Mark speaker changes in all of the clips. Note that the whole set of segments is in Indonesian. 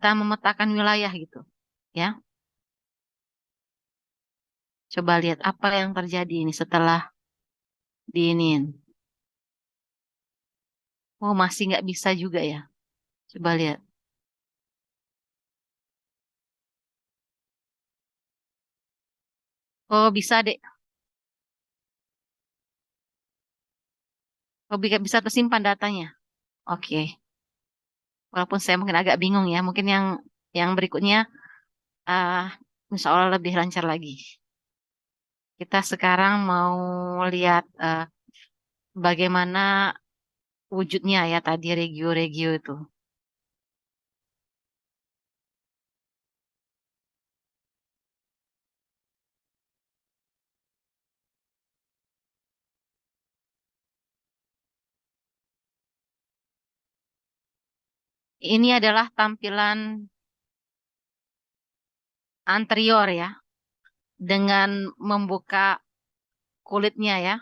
Speaker 1: kita memetakan wilayah gitu, ya. Coba lihat apa yang terjadi ini setelah diinin. Oh, masih nggak bisa juga ya. Coba lihat. Oh, bisa deh. Oh, bisa tersimpan datanya. Oke. Walaupun saya mungkin agak bingung ya. Mungkin yang berikutnya ah insya Allah lebih lancar lagi. Kita sekarang mau lihat bagaimana wujudnya ya tadi regio-regio itu. Ini adalah tampilan anterior ya, dengan membuka kulitnya ya.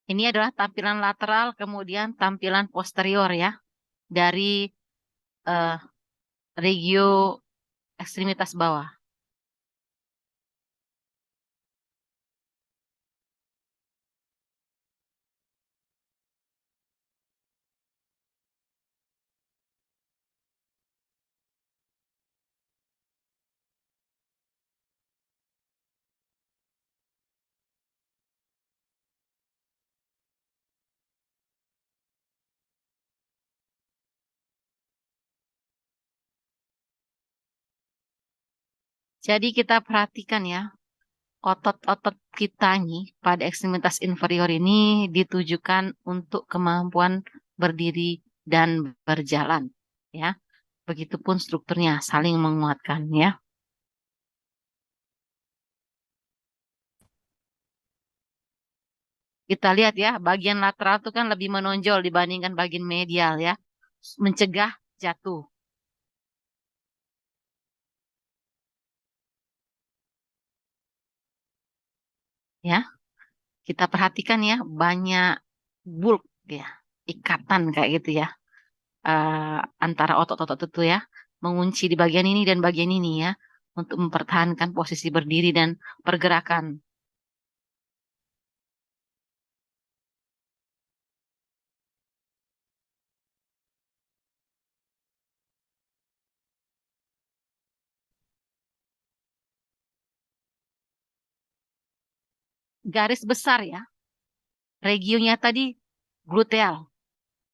Speaker 1: Ini adalah tampilan lateral, kemudian tampilan posterior ya, dari eh, regio ekstremitas bawah. Jadi kita perhatikan ya, otot-otot kita nih pada ekstremitas inferior ini ditujukan untuk kemampuan berdiri dan berjalan ya. Begitupun strukturnya saling menguatkan ya. Kita lihat ya, bagian lateral itu kan lebih menonjol dibandingkan bagian medial ya. Mencegah jatuh ya. Kita perhatikan ya, banyak bulk ya, ikatan kayak gitu ya. Antara otot-otot itu ya, mengunci di bagian ini dan bagian ini ya, untuk mempertahankan posisi berdiri dan pergerakan. Garis besar ya, regionya tadi gluteal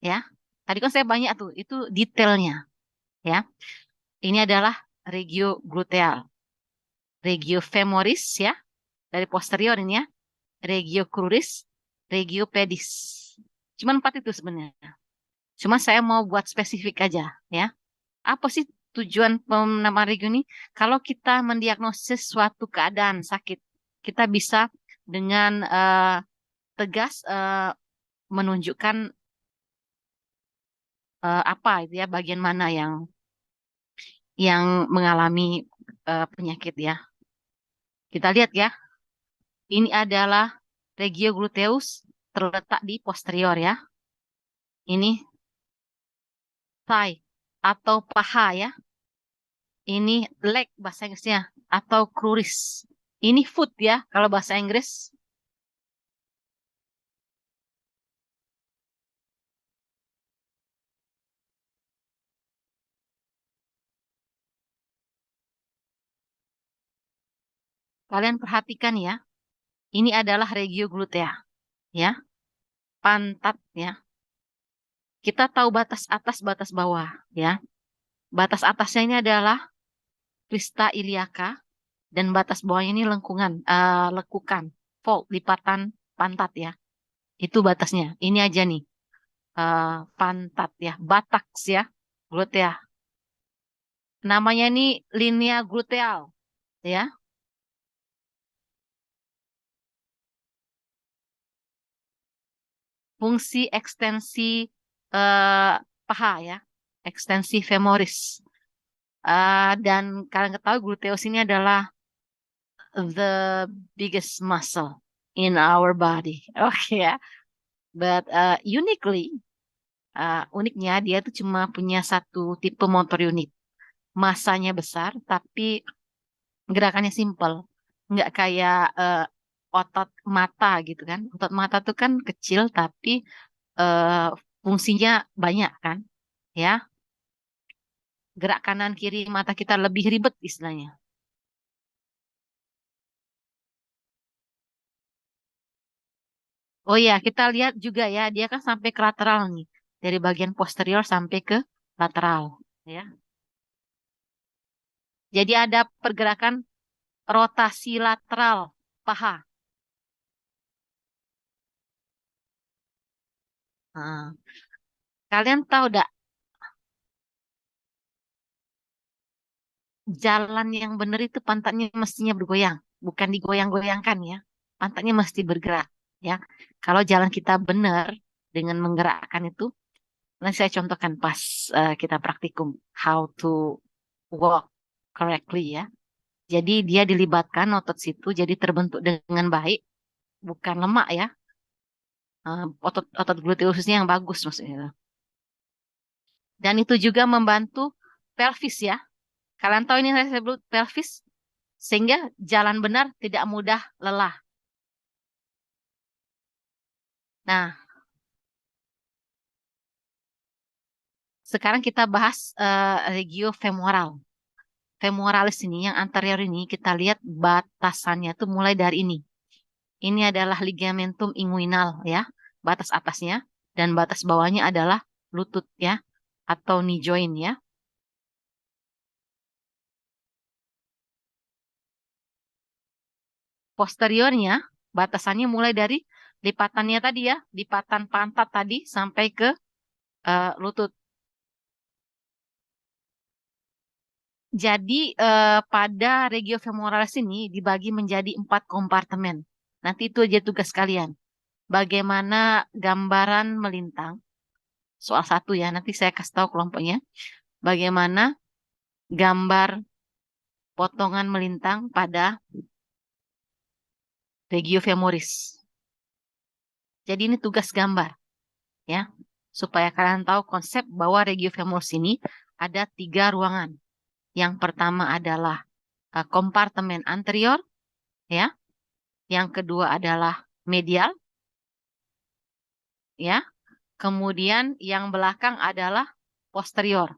Speaker 1: ya. Tadi kan saya banyak tuh, itu detailnya ya. Ini adalah regio gluteal, regio femoris ya, dari posterior ini ya, regio cruris, regio pedis. Cuman empat itu sebenarnya. Cuma saya mau buat spesifik aja ya. Apa sih tujuan penamaan regio ini? Kalau kita mendiagnosis suatu keadaan sakit, kita bisa dengan tegas menunjukkan apa itu ya, bagian mana yang mengalami penyakit ya. Kita lihat ya, ini adalah regio gluteus terletak di posterior ya. Ini thigh atau paha ya. Ini leg bahasa Inggrisnya atau cruris. Ini foot ya kalau bahasa Inggris. Kalian perhatikan ya. Ini adalah regio glutea ya, pantat ya. Kita tahu batas atas, batas bawah ya. Batas atasnya ini adalah crista iliaca dan batas bawahnya ini lekukan, fold, lipatan pantat ya. Itu batasnya. Ini aja nih, pantat ya, buttocks ya, glutea. Namanya ini linea gluteal ya. Fungsi ekstensi eh, paha ya, ekstensi femoris. Dan kalian ketahui gluteus ini adalah the biggest muscle in our body. Oke ya. But uniquely, uniknya dia tuh cuma punya satu tipe motor unit. Masanya besar, tapi gerakannya simple. Nggak kayak otot mata gitu kan. Otot mata tuh kan kecil, tapi eh, fungsinya banyak kan. Ya, gerak kanan kiri mata kita lebih ribet istilahnya. Oh iya, kita lihat juga ya, dia kan sampai ke lateral nih. Dari bagian posterior sampai ke lateral. Ya. Jadi ada pergerakan rotasi lateral paha. Nah, kalian tahu dak jalan yang benar itu pantatnya mestinya bergoyang, bukan digoyang-goyangkan ya. Pantatnya mesti bergerak ya. Kalau jalan kita benar dengan menggerakkan itu, nanti saya contohkan pas kita praktikum how to walk correctly ya. Jadi dia dilibatkan otot situ jadi terbentuk dengan baik, bukan lemak ya. Otot otot gluteusnya yang bagus maksudnya. Dan itu juga membantu pelvis ya. Kalian tahu ini yang saya sebut pelvis sehingga jalan benar tidak mudah lelah. Nah, sekarang kita bahas regio femoral. Femoralis ini yang anterior ini kita lihat batasannya tuh mulai dari ini. Ini adalah ligamentum inguinal ya, batas atasnya dan batas bawahnya adalah lutut ya atau knee joint ya. Posteriornya batasannya mulai dari lipatannya tadi ya, lipatan pantat tadi sampai ke lutut. Jadi pada regio femoralis ini dibagi menjadi 4 kompartemen. Nanti itu aja tugas kalian. Bagaimana gambaran melintang? Soal satu ya, nanti saya kasih tahu kelompoknya. Bagaimana gambar potongan melintang pada regio femoris. Jadi ini tugas gambar ya, supaya kalian tahu konsep bahwa regio femoris ini ada 3 ruangan. Yang pertama adalah kompartemen anterior ya. Yang kedua adalah medial ya. Kemudian yang belakang adalah posterior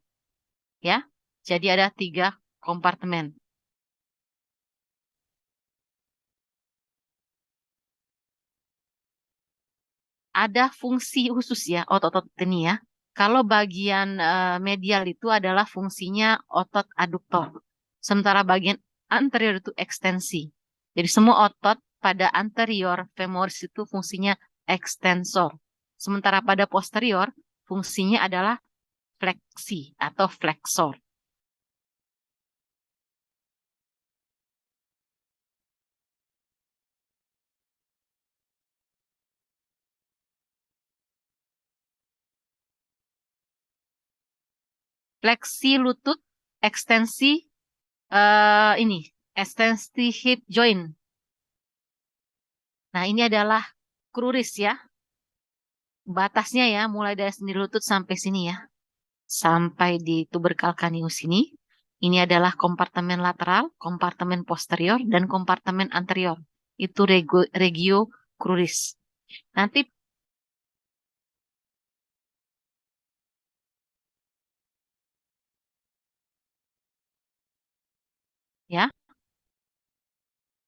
Speaker 1: ya. Jadi ada 3 kompartemen. Ada fungsi khusus ya otot-otot ini ya. Kalau bagian medial itu adalah fungsinya otot aduktor. Sementara bagian anterior itu ekstensi. Jadi semua otot pada anterior femoris itu fungsinya ekstensor. Sementara pada posterior fungsinya adalah fleksi atau flexor. Fleksi lutut, ekstensi ini, ekstensi hip joint. Nah, ini adalah kruris ya. Batasnya ya, mulai dari sendi lutut sampai sini ya. Sampai di tubercle canius ini. Ini adalah kompartemen lateral, kompartemen posterior, dan kompartemen anterior. Itu regio cruris. Nanti ya,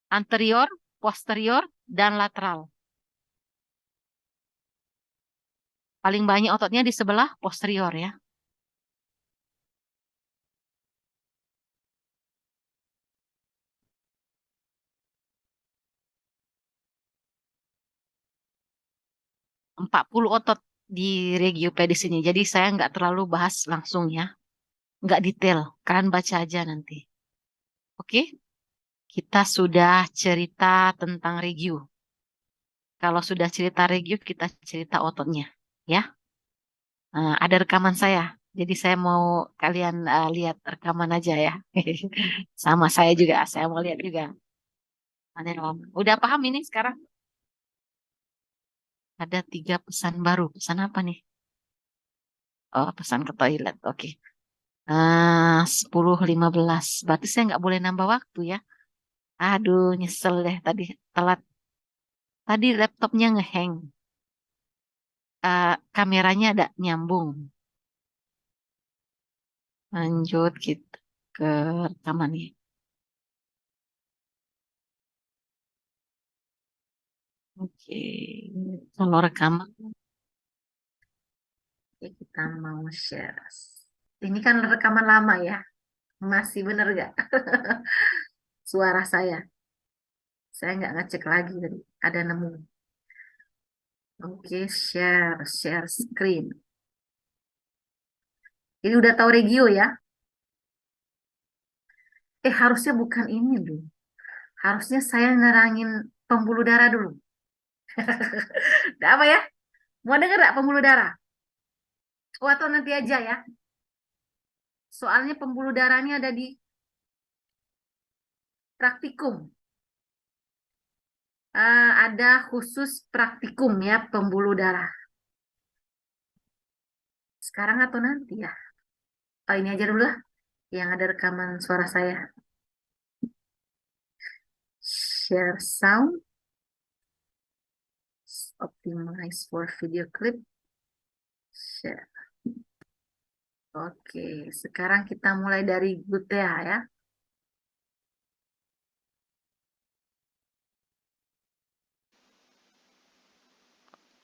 Speaker 1: anterior, posterior, dan lateral. Paling banyak ototnya di sebelah posterior ya. 40 otot di regiopedis ini. Jadi saya nggak terlalu bahas langsung ya. Nggak detail. Kalian baca aja nanti. Oke? Kita sudah cerita tentang regio. Kalau sudah cerita regio, kita cerita ototnya. Ya, ada rekaman saya. Jadi saya mau kalian lihat rekaman aja ya. Sama saya juga, saya mau lihat juga. Adenoma. Udah paham ini sekarang? Ada 3 pesan baru. Pesan apa nih? Oh, pesan ke toilet. Oke. 10.15. Berarti saya nggak boleh nambah waktu ya. Aduh, nyesel deh tadi telat. Tadi laptopnya ngehang. Kameranya ada nyambung. Lanjut gitu ke rekaman nih. Oke. Kalau rekaman, ya kita mau share. Ini kan rekaman lama ya. Masih bener gak suara saya? Saya nggak ngecek lagi tadi. Ada nemu. Oke, share screen. Ini udah tahu regio ya? Harusnya bukan ini dulu. Harusnya saya nerangin pembuluh darah dulu. Ada apa ya? Mau denger gak pembuluh darah? Oh, atau nanti aja ya. Soalnya pembuluh darah ini ada di praktikum. Ada khusus praktikum ya pembuluh darah. Sekarang atau nanti ya? Oh, ini aja dulu lah yang ada rekaman suara saya. Share sound. Optimize for video clip. Share. Oke, sekarang kita mulai dari glutea ya.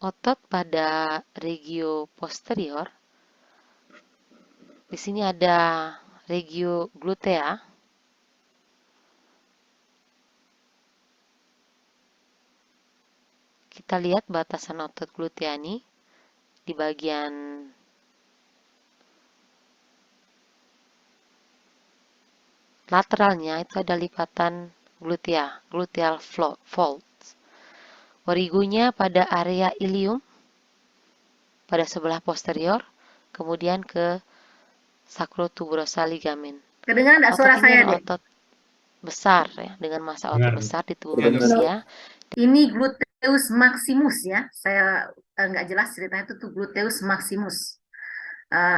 Speaker 2: Otot pada regio posterior. Di sini ada regio glutea. Kita lihat batasan otot glutea ini di bagian lateralnya itu ada lipatan glutea, gluteal fold. Origonya pada area ilium pada sebelah posterior, kemudian ke sacrotuberosa ligamen.
Speaker 1: Kedengaran nggak
Speaker 2: Otot
Speaker 1: suara
Speaker 2: ini
Speaker 1: saya
Speaker 2: adalah
Speaker 1: deh?
Speaker 2: otot besar ya, dengan massa otot besar di tubuh manusia.
Speaker 1: Ini gluteus maximus ya. Saya nggak jelas ceritanya itu tuh gluteus maximus.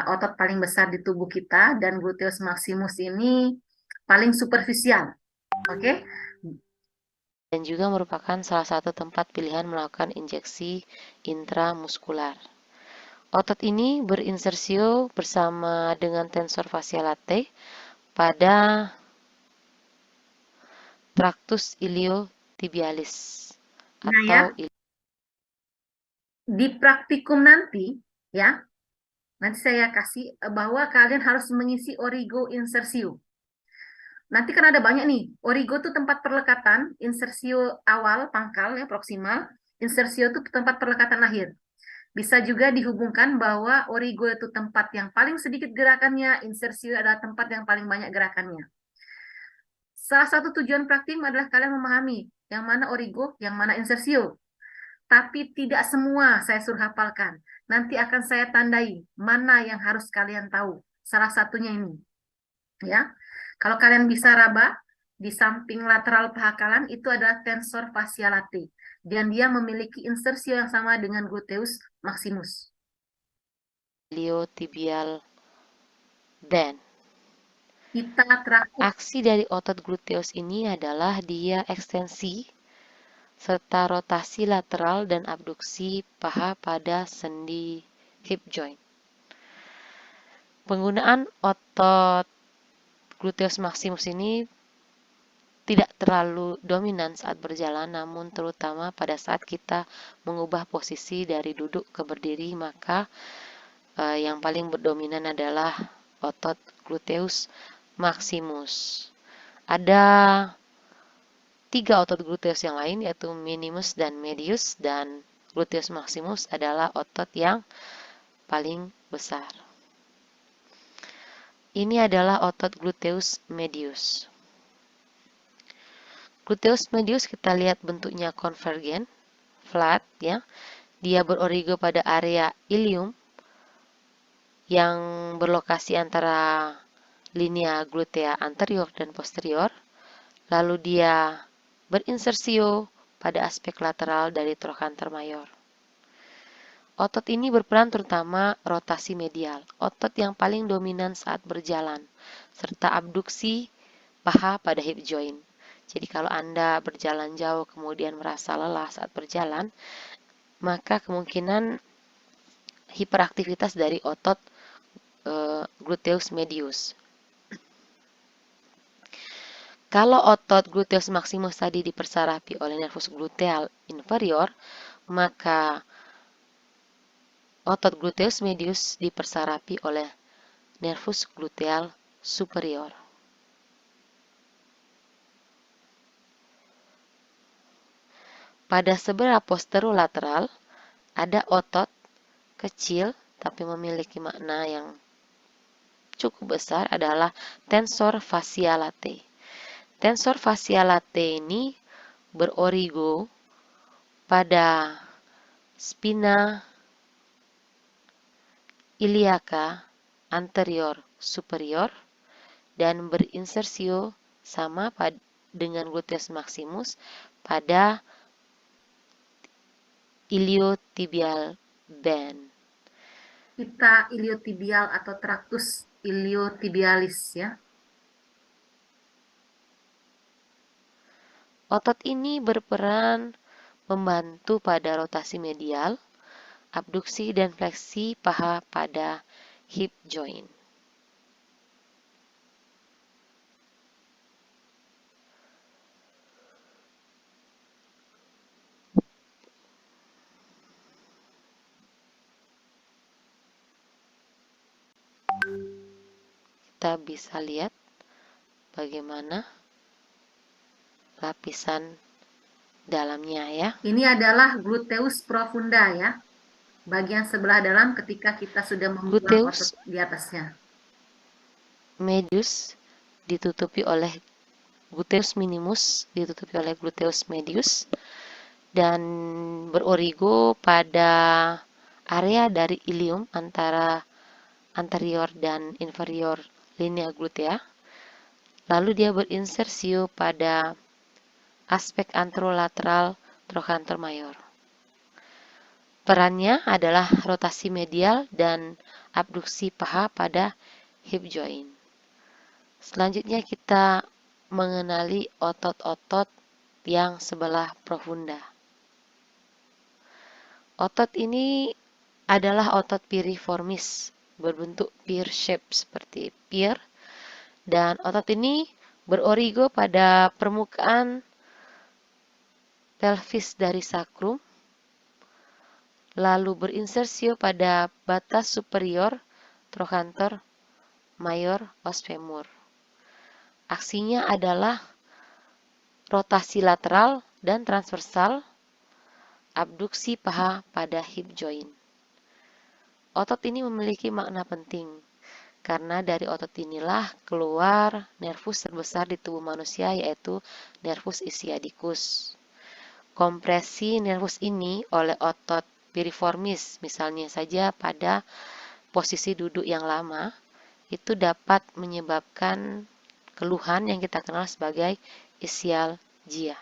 Speaker 1: Otot paling besar di tubuh kita dan gluteus maximus ini paling superficial. Oke?
Speaker 2: Dan juga merupakan salah satu tempat pilihan melakukan injeksi intramuskular. Otot ini berinsersio bersama dengan tensor fascia latae pada tractus iliotibialis
Speaker 1: Nah ya,
Speaker 2: atau
Speaker 1: di praktikum nanti ya, nanti saya kasih bahwa kalian harus mengisi origo insersio. Nanti kan ada banyak nih. Origo itu tempat perlekatan, insersio awal, pangkal ya, proksimal. Insersio itu tempat perlekatan akhir. Bisa juga dihubungkan bahwa origo itu tempat yang paling sedikit gerakannya, insersio adalah tempat yang paling banyak gerakannya. Salah satu tujuan praktik adalah kalian memahami yang mana origo, yang mana insersio. Tapi tidak semua saya suruh hafalkan. Nanti akan saya tandai mana yang harus kalian tahu. Salah satunya ini. Ya, kalau kalian bisa raba, di samping lateral paha kalian itu adalah tensor fascia latae. Dan dia memiliki insersio yang sama dengan gluteus maximus.
Speaker 2: iliotibial band.
Speaker 1: Kita terakhir.
Speaker 2: Aksi dari otot gluteus ini adalah dia ekstensi serta rotasi lateral dan abduksi paha pada sendi hip joint. Penggunaan otot gluteus maximus ini tidak terlalu dominan saat berjalan, namun terutama pada saat kita mengubah posisi dari duduk ke berdiri, maka yang paling berdominan adalah otot gluteus maximus. Ada 3 otot gluteus yang lain, yaitu minimus dan medius, dan gluteus maximus adalah otot yang paling besar. Ini adalah otot gluteus medius. Gluteus medius kita lihat bentuknya konvergen, flat ya. Dia berorigo pada area ilium yang berlokasi antara linea glutea anterior dan posterior. Lalu dia berinsersio pada aspek lateral dari trochanter mayor. Otot ini berperan terutama rotasi medial, otot yang paling dominan saat berjalan, serta abduksi paha pada hip joint. Jadi kalau Anda berjalan jauh kemudian merasa lelah saat berjalan, maka kemungkinan hiperaktivitas dari otot gluteus medius. Kalau otot gluteus maximus tadi dipersarapi oleh nervus gluteal inferior, maka otot gluteus medius dipersarapi oleh nervus gluteal superior. Pada sebelah posterolateral ada otot kecil tapi memiliki makna yang cukup besar adalah tensor fascia latae. Tensor fascia latae ini berorigo pada spina iliaca anterior superior dan berinsersio sama dengan gluteus maximus pada iliotibial band.
Speaker 1: Kita iliotibial atau tractus iliotibialis ya.
Speaker 2: Otot ini berperan membantu pada rotasi medial, abduksi dan fleksi paha pada hip joint. Kita bisa lihat bagaimana lapisan dalamnya ya.
Speaker 1: Ini adalah gluteus profunda ya. Bagian sebelah dalam ketika kita sudah membuang otot di atasnya.
Speaker 2: Medius ditutupi oleh gluteus minimus, ditutupi oleh gluteus medius, dan berorigo pada area dari ilium antara anterior dan inferior linea glutea. Lalu dia berinsersio pada aspek anterolateral trochanter mayor. Perannya adalah rotasi medial dan abduksi paha pada hip joint. Selanjutnya kita mengenali otot-otot yang sebelah profunda. Otot ini adalah otot piriformis berbentuk pear shape seperti pear, dan otot ini berorigo pada permukaan pelvis dari sakrum, lalu berinsersio pada batas superior trochanter mayor os femur. Aksinya adalah rotasi lateral dan transversal, abduksi paha pada hip joint. Otot ini memiliki makna penting, karena dari otot inilah keluar nervus terbesar di tubuh manusia, yaitu nervus ischiadicus. Kompresi nervus ini oleh otot piriformis, misalnya saja pada posisi duduk yang lama, itu dapat menyebabkan keluhan yang kita kenal sebagai ischialgia.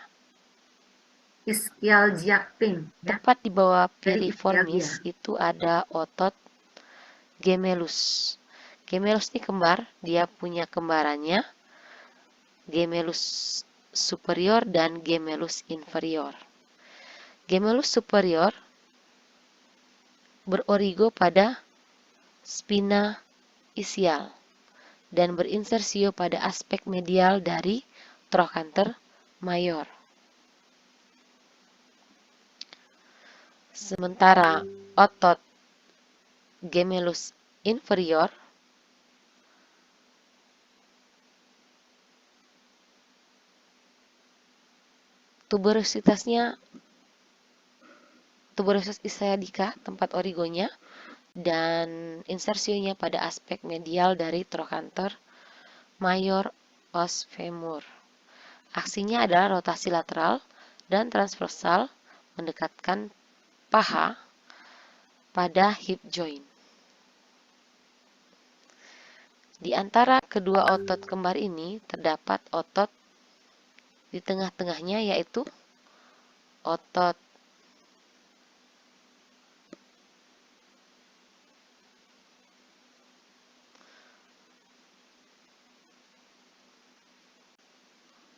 Speaker 1: Ischialgia pain ya.
Speaker 2: Tepat di bawah piriformis itu ada otot gemellus. Gemellus ini kembar, dia punya kembarannya, gemellus superior dan gemellus inferior. Gemellus superior berorigo pada spina ischial dan berinsersio pada aspek medial dari trochanter mayor. Sementara otot gemellus inferior tuberositas ischiadica, tempat origonya, dan insersionya pada aspek medial dari trochanter mayor os femur. Aksinya adalah rotasi lateral dan transversal mendekatkan paha pada hip joint. Di antara kedua otot kembar ini terdapat otot Di tengah-tengahnya yaitu otot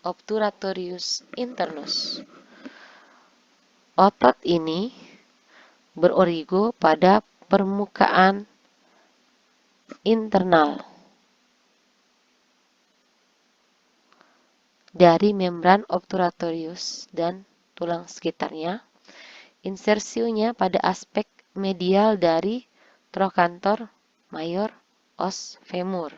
Speaker 2: obturatorius internus. Otot ini berorigo pada permukaan internal dari membran obturatorius dan tulang sekitarnya. Insersiunya pada aspek medial dari trochanter mayor os femur.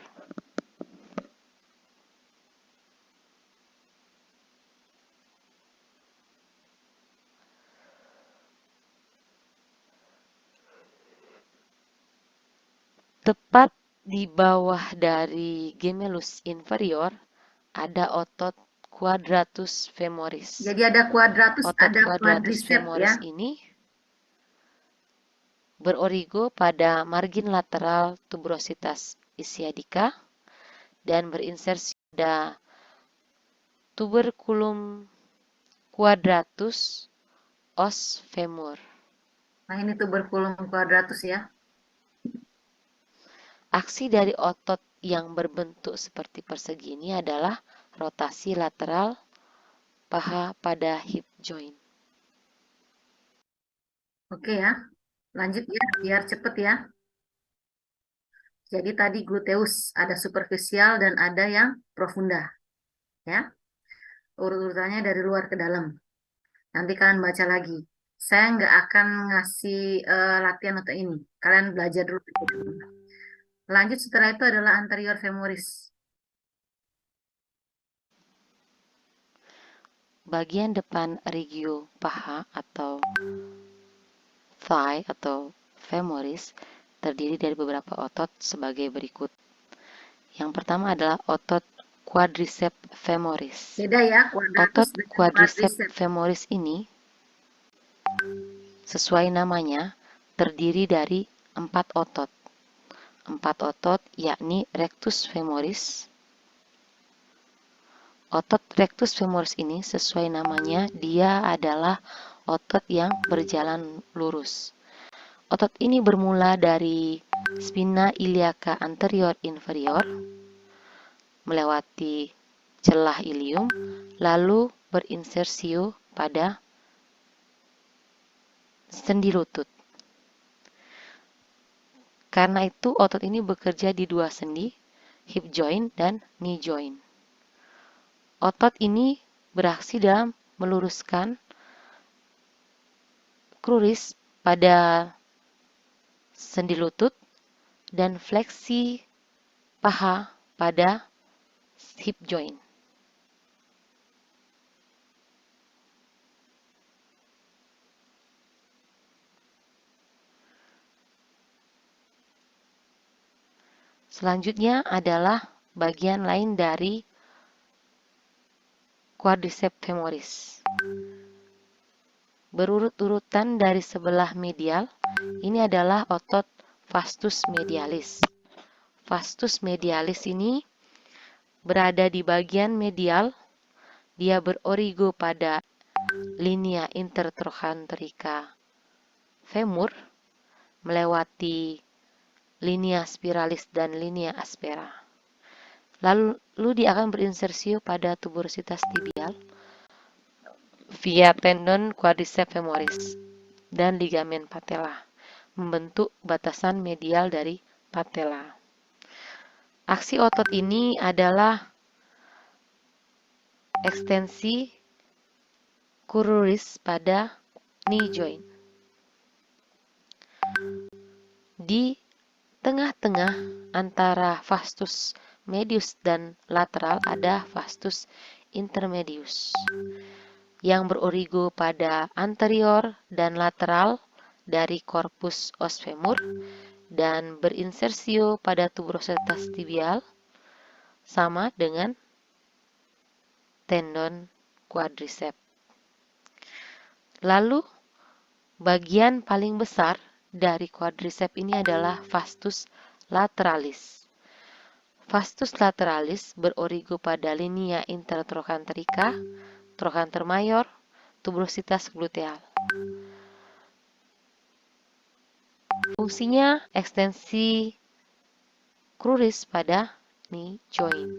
Speaker 2: Tepat di bawah dari gemellus inferior ada otot quadratus femoris.
Speaker 3: Jadi ada quadratus,
Speaker 2: Otot
Speaker 3: ada
Speaker 2: quadratus
Speaker 3: quadriceps
Speaker 2: femoris
Speaker 3: ya.
Speaker 2: ini berorigo pada margin lateral tuberositas ischiadica dan berinsersi pada tuberculum quadratus os femur.
Speaker 3: Nah, ini tuberculum quadratus ya.
Speaker 2: Aksi dari otot yang berbentuk seperti persegi ini adalah rotasi lateral paha pada hip joint.
Speaker 3: Oke ya. Lanjut ya, biar cepet ya. Jadi tadi gluteus ada superficial dan ada yang profunda. Ya. Urut-urutannya dari luar ke dalam. Nanti kalian baca lagi. Saya nggak akan ngasih latihan untuk ini. Kalian belajar dulu. Lanjut setelah itu adalah anterior femoris.
Speaker 2: Bagian depan regio paha atau thigh atau femoris terdiri dari beberapa otot sebagai berikut. Yang pertama adalah otot quadriceps femoris.
Speaker 3: Beda ya, quadratus
Speaker 2: Otot
Speaker 3: dengan
Speaker 2: quadriceps
Speaker 3: quadriceps.
Speaker 2: femoris ini sesuai namanya terdiri dari 4 otot. 4 otot yakni rectus femoris. Otot rectus femoris ini sesuai namanya dia adalah otot yang berjalan lurus. Otot ini bermula dari spina iliaca anterior inferior, melewati celah ilium, lalu berinsersio pada sendi lutut. Karena itu otot ini bekerja di dua sendi, hip joint dan knee joint. Otot ini beraksi dalam meluruskan cruris pada sendi lutut dan fleksi paha pada hip joint. Selanjutnya adalah bagian lain dari quadriceps femoris. Berurut-urutan dari sebelah medial, ini adalah otot vastus medialis. Vastus medialis ini berada di bagian medial, dia berorigo pada linea intertrochanterica femur, melewati linea spiralis dan linea aspera. Lalu dia akan berinsersio pada tuberositas tibial via tendon quadriceps femoris dan ligamen patella, membentuk batasan medial dari patella. Aksi otot ini adalah ekstensi cruris pada knee joint. Di tengah-tengah antara vastus medius dan lateral ada vastus intermedius yang berorigo pada anterior dan lateral dari corpus os femur dan berinsersio pada tuberositas tibial sama dengan tendon quadriceps. Lalu bagian paling besar dari quadriceps ini adalah vastus lateralis. Vastus lateralis berorigo pada linea intertrochanterica, trochanter mayor, tuberositas gluteal. Fungsinya ekstensi cruris pada knee joint.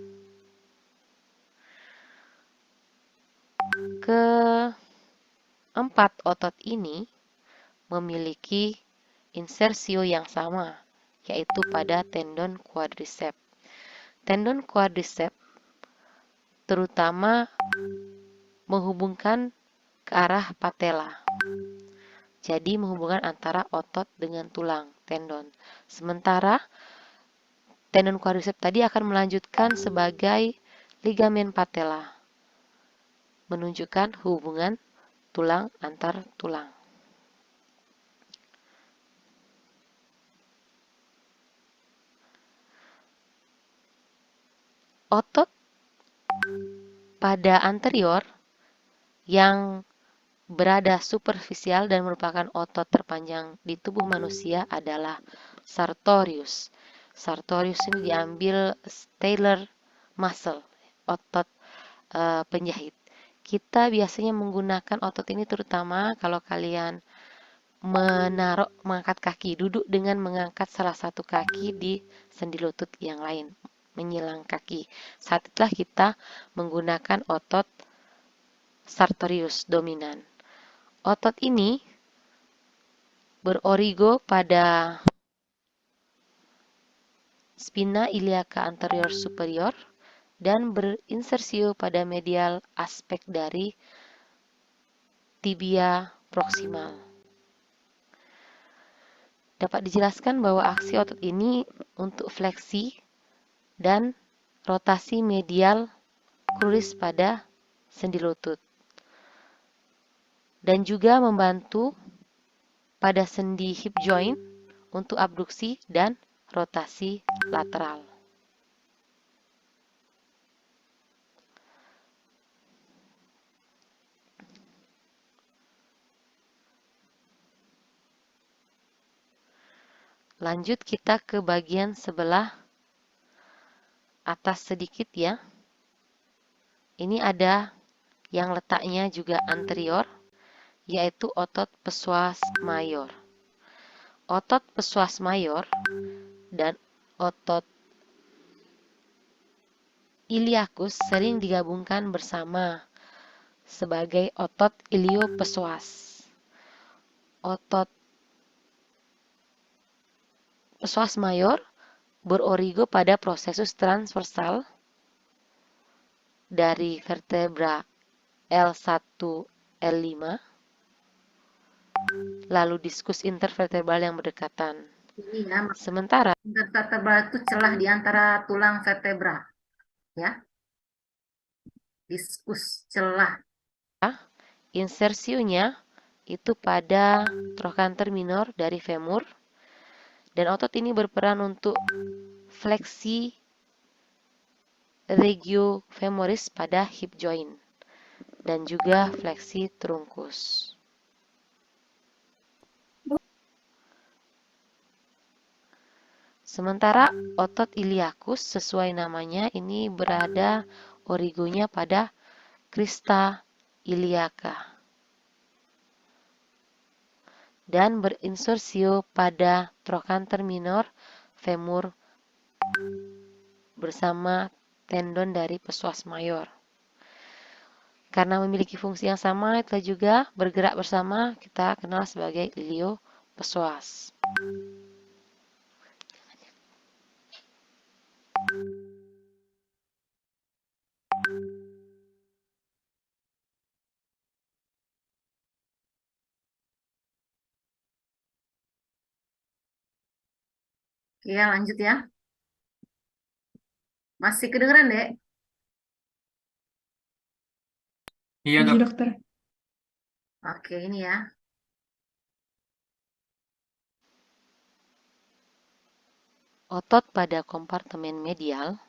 Speaker 2: Keempat otot ini memiliki insersio yang sama, yaitu pada tendon quadriceps. Tendon quadriceps terutama menghubungkan ke arah patella. Jadi menghubungkan antara otot dengan tulang, tendon. Sementara tendon quadriceps tadi akan melanjutkan sebagai ligamen patella, menunjukkan hubungan tulang antar tulang. Otot pada anterior yang berada superficial dan merupakan otot terpanjang di tubuh manusia adalah sartorius. Sartorius ini diambil tailor muscle, otot penjahit. Kita biasanya menggunakan otot ini terutama kalau kalian mengangkat kaki, duduk dengan mengangkat salah satu kaki di sendi lutut yang lain, menyilang kaki. Saat itulah kita menggunakan otot sartorius dominan. Otot ini berorigo pada spina iliaca anterior superior dan berinsersio pada medial aspek dari tibia proksimal. Dapat dijelaskan bahwa aksi otot ini untuk fleksi dan rotasi medial cruris pada sendi lutut, dan juga membantu pada sendi hip joint untuk abduksi dan rotasi lateral. Lanjut kita ke bagian sebelah atas sedikit ya. Ini ada yang letaknya juga anterior, yaitu otot psoas mayor. Otot psoas mayor dan otot iliacus sering digabungkan bersama sebagai otot iliopsoas. Otot psoas mayor berorigo pada prosesus transversal dari vertebra L1, L5, lalu diskus intervertebral yang berdekatan.
Speaker 3: Ini ya,
Speaker 2: Sementara
Speaker 3: intervertebral itu celah di antara tulang vertebra, ya. Diskus celah.
Speaker 2: insersionya itu pada trochanter minor dari femur, dan otot ini berperan untuk fleksi regio femoris pada hip joint dan juga fleksi trunkus. Sementara otot iliacus sesuai namanya ini berada origonya pada crista iliaca dan berinsersio pada trochanter minor femur bersama tendon dari psoas mayor. Karena memiliki fungsi yang sama, itulah juga bergerak bersama, kita kenal sebagai iliopsoas.
Speaker 3: Oke, ya, lanjut ya. Masih kedengeran, Dek?
Speaker 4: Iya,
Speaker 5: Iya,
Speaker 4: Dok.
Speaker 5: dokter.
Speaker 3: Oke, ini ya.
Speaker 2: Otot pada kompartemen medial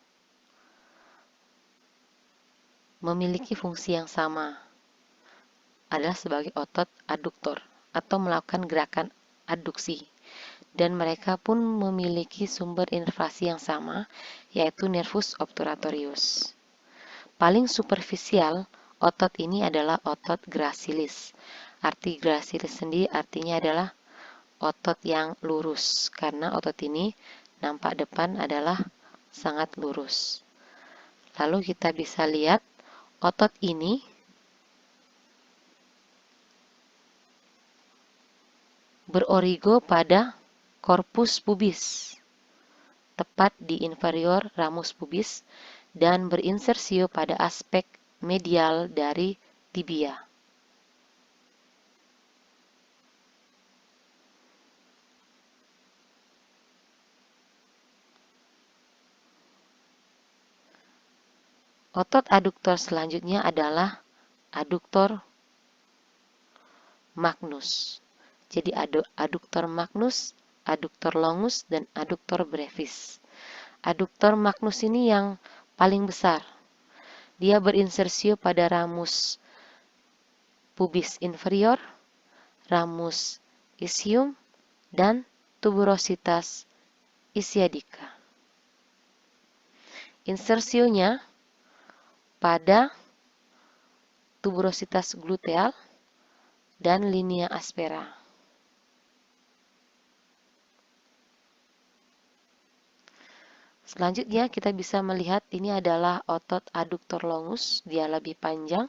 Speaker 2: memiliki fungsi yang sama, adalah sebagai otot aduktor atau melakukan gerakan adduksi. dan mereka pun memiliki sumber inervasi yang sama, yaitu nervus obturatorius. Paling superficial otot ini adalah otot gracilis. Arti gracilis sendiri artinya adalah otot yang lurus, karena otot ini nampak depan adalah sangat lurus. Lalu kita bisa lihat otot ini berorigo pada corpus pubis, tepat di inferior ramus pubis, dan berinsersio pada aspek medial dari tibia. Otot aduktor selanjutnya adalah aduktor magnus. Jadi aduktor magnus, aduktor longus, dan aduktor brevis. Aduktor magnus ini yang paling besar. Dia berinsersio pada ramus pubis inferior, ramus ischium, dan tuberositas ischiadica. Insersionya pada tuberositas gluteal dan linea aspera. Selanjutnya kita bisa melihat ini adalah otot aduktor longus, dia lebih panjang,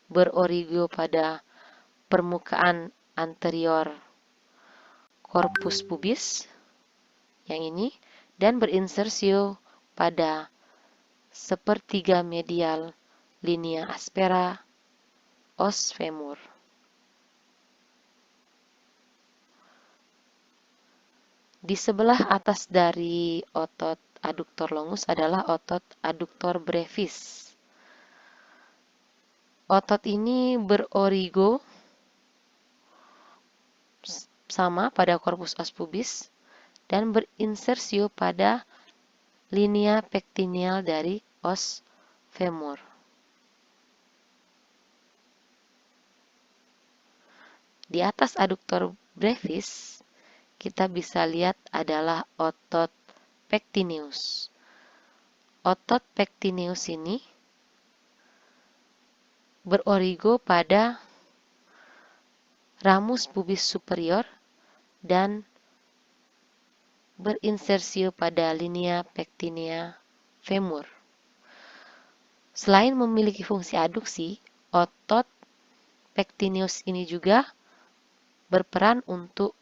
Speaker 2: berorigo pada permukaan anterior corpus pubis yang ini, dan berinsersio pada sepertiga medial linea aspera os femur. Di sebelah atas dari otot aduktor longus adalah otot aduktor brevis. Otot ini berorigo sama pada corpus os pubis dan berinsersio pada linea pectineal dari os femur. Di atas aduktor brevis, kita bisa lihat adalah otot pectineus. Otot pectineus ini berorigo pada ramus pubis superior dan berinsersio pada linea pectinea femur. Selain memiliki fungsi aduksi, otot pectineus ini juga berperan untuk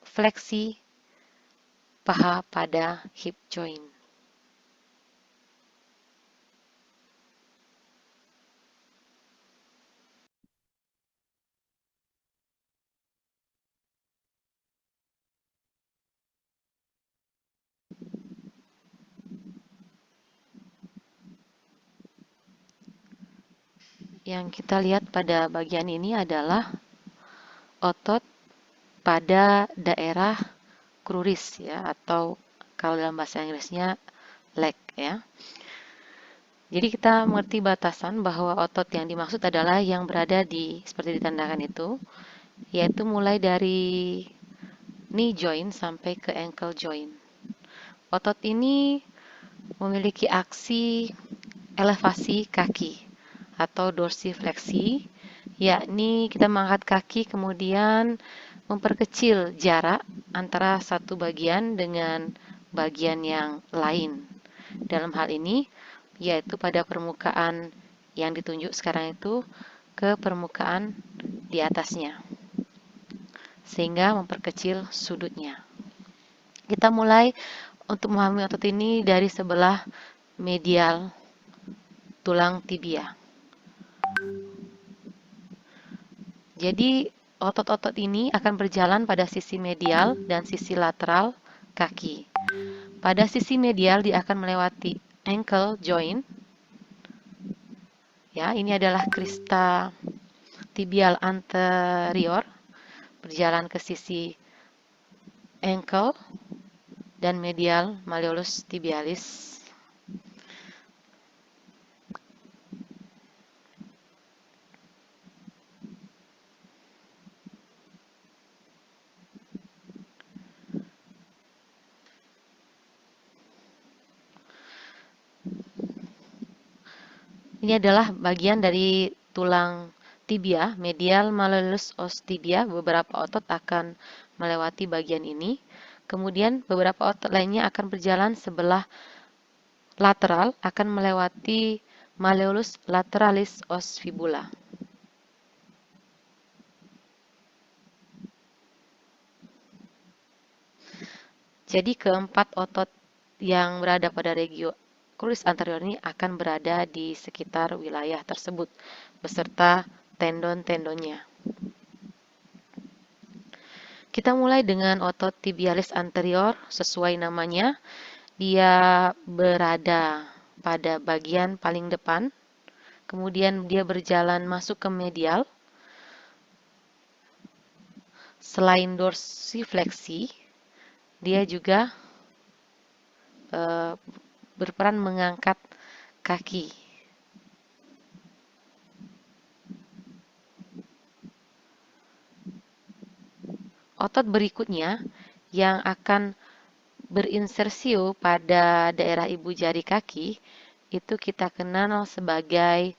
Speaker 2: fleksi paha pada hip joint. Yang kita lihat pada bagian ini adalah otot pada daerah cruris ya, atau kalau dalam bahasa Inggrisnya leg ya. Jadi kita mengerti batasan bahwa otot yang dimaksud adalah yang berada di seperti ditandakan itu, yaitu mulai dari knee joint sampai ke ankle joint. Otot ini memiliki aksi elevasi kaki atau dorsifleksi, yakni kita mengangkat kaki kemudian memperkecil jarak antara satu bagian dengan bagian yang lain. Dalam hal ini, yaitu pada permukaan yang ditunjuk sekarang itu ke permukaan di atasnya, sehingga memperkecil sudutnya. Kita mulai untuk memahami otot ini dari sebelah medial tulang tibia. Jadi, otot-otot ini akan berjalan pada sisi medial dan sisi lateral kaki. Pada sisi medial dia akan melewati ankle joint. Ya, ini adalah crista tibial anterior berjalan ke sisi ankle dan medial malleolus tibialis. Ini adalah bagian dari tulang tibia, medial malleolus os tibia. Beberapa otot akan melewati bagian ini. Kemudian beberapa otot lainnya akan berjalan sebelah lateral, akan melewati malleolus lateralis os fibula. Jadi keempat otot yang berada pada regio cruris anterior ini akan berada di sekitar wilayah tersebut beserta tendon-tendonnya. Kita mulai dengan otot tibialis anterior. Sesuai namanya, dia berada pada bagian paling depan. Kemudian dia berjalan masuk ke medial. Selain dorsifleksi, dia juga berperan mengangkat kaki. Otot berikutnya yang akan berinsersio pada daerah ibu jari kaki itu kita kenal sebagai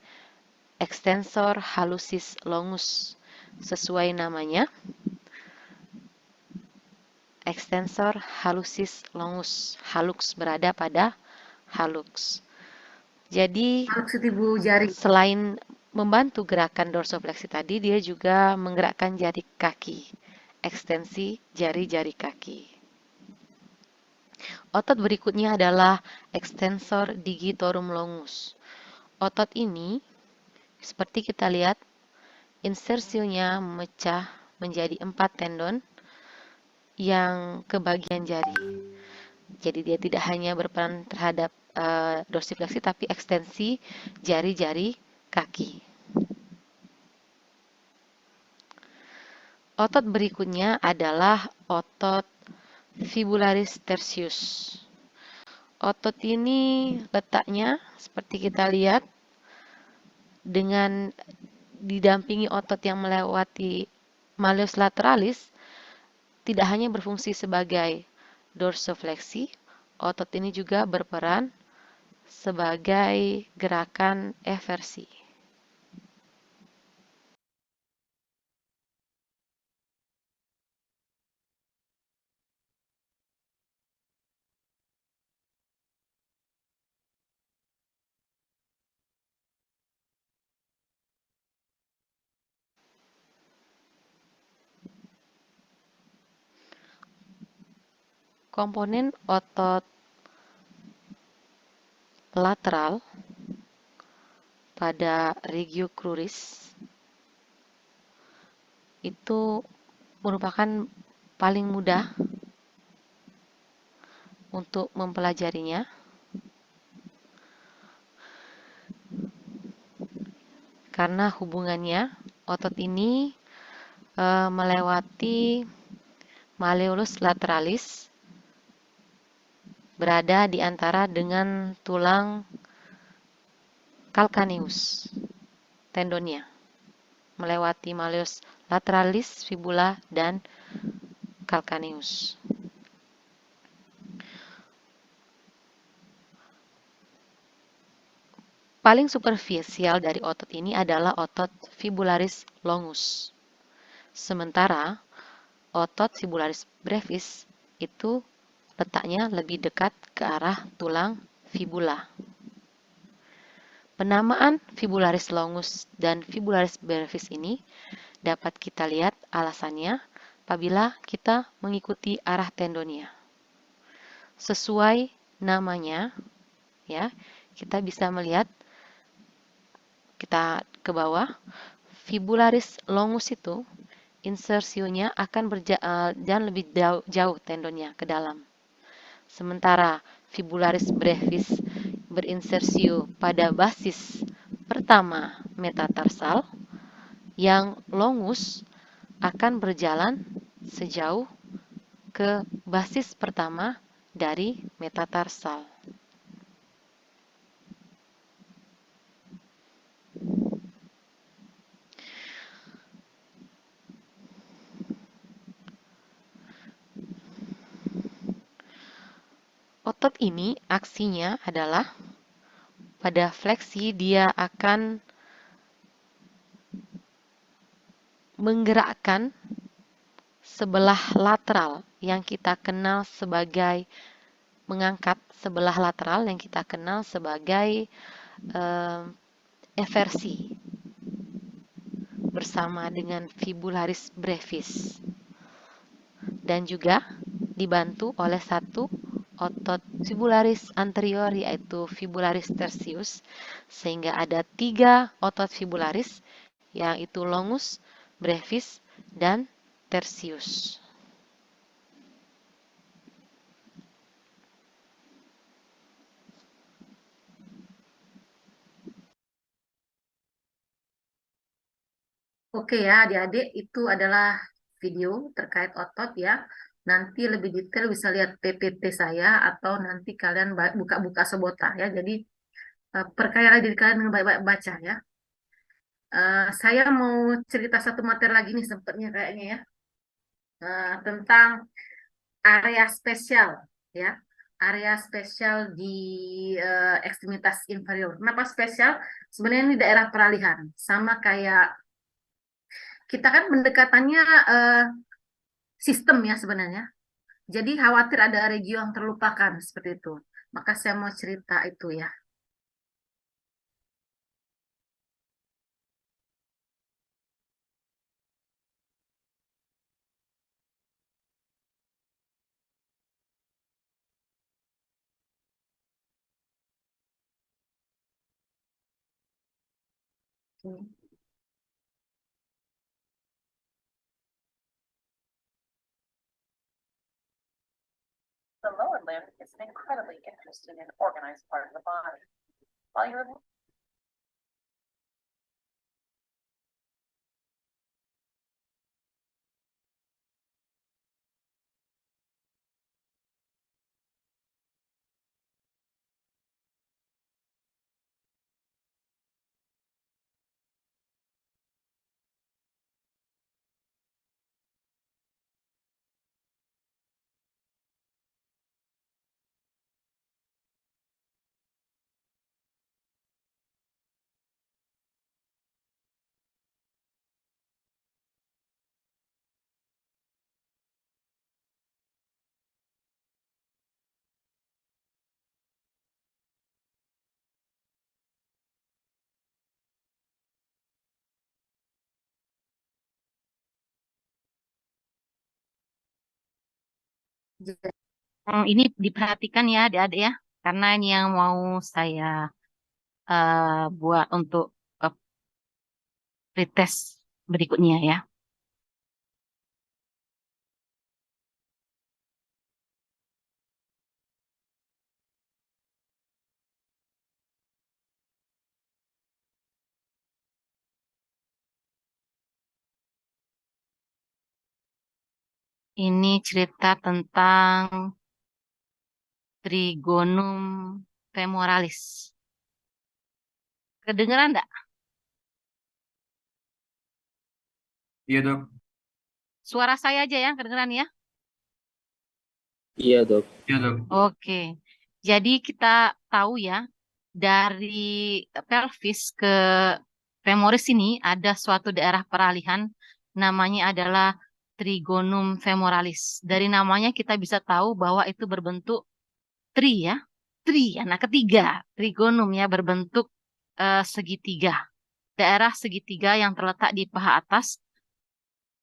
Speaker 2: extensor hallucis longus. Sesuai namanya, extensor hallucis longus. Hallux berada pada hallux. Jadi
Speaker 3: Maksud ibu jari.
Speaker 2: selain membantu gerakan dorsofleksi tadi, dia juga menggerakkan jari kaki, ekstensi jari-jari kaki. Otot berikutnya adalah extensor digitorum longus. Otot ini, seperti kita lihat, insersionya memecah menjadi 4 tendon yang ke bagian jari. Jadi dia tidak hanya berperan terhadap dorsifleksi, tapi ekstensi jari-jari kaki. Otot berikutnya adalah otot fibularis tertius. Otot ini letaknya seperti kita lihat dengan didampingi otot yang melewati malleus lateralis, tidak hanya berfungsi sebagai dorsofleksi, otot ini juga berperan sebagai gerakan eversi. Komponen otot lateral pada regio cruris itu merupakan paling mudah untuk mempelajarinya karena hubungannya otot ini melewati malleolus lateralis, berada di antara dengan tulang calcaneus, tendonnya, melewati malleus lateralis, fibula, dan calcaneus. Paling superficial dari otot ini adalah otot fibularis longus. Sementara otot fibularis brevis itu letaknya lebih dekat ke arah tulang fibula. Penamaan fibularis longus dan fibularis brevis ini dapat kita lihat alasannya apabila kita mengikuti arah tendonnya. Sesuai namanya, ya, kita bisa melihat, kita ke bawah, fibularis longus itu insersionya akan berjalan lebih jauh tendonnya ke dalam. Sementara fibularis brevis berinsersio pada basis pertama metatarsal, yang longus akan berjalan sejauh ke basis pertama dari metatarsal. Otot ini aksinya adalah pada fleksi dia akan menggerakkan sebelah lateral yang kita kenal sebagai mengangkat sebelah lateral yang kita kenal sebagai eversi bersama dengan fibularis brevis dan juga dibantu oleh satu otot fibularis anterior yaitu fibularis tertius sehingga ada 3 otot fibularis yaitu longus, brevis, dan tertius.
Speaker 3: Oke ya, adik-adik, itu adalah video terkait otot ya. Nanti lebih detail bisa lihat PPT saya atau nanti kalian buka-buka Sobota ya. Jadi perkayalah diri kalian dengan baik-baik baca ya. Saya mau cerita satu materi lagi nih sempatnya kayaknya ya. Tentang area spesial ya. Area spesial di ekstremitas inferior. Kenapa spesial? Sebenarnya ini daerah peralihan. Sama kayak kita kan pendekatannya sistem ya sebenarnya. Jadi khawatir ada regio yang terlupakan seperti itu. Maka saya mau cerita itu ya. Oke.
Speaker 5: The lower limb is an incredibly interesting and organized part of the body. While you're
Speaker 1: Ini diperhatikan ya adik-adik ya, karena ini yang mau saya buat untuk uh, pretest berikutnya ya. Ini cerita tentang trigonum femoralis. Kedengeran enggak?
Speaker 4: Iya, Dok.
Speaker 1: Suara saya aja yang kedengeran ya?
Speaker 6: Iya, Dok.
Speaker 4: Iya, Dok.
Speaker 1: Oke. Jadi kita tahu ya, dari pelvis ke femoris ini ada suatu daerah peralihan, namanya adalah trigonum femoralis. Dari namanya kita bisa tahu bahwa itu berbentuk tri ya. Tri, anak ketiga. Trigonum ya, berbentuk segitiga. Daerah segitiga yang terletak di paha atas.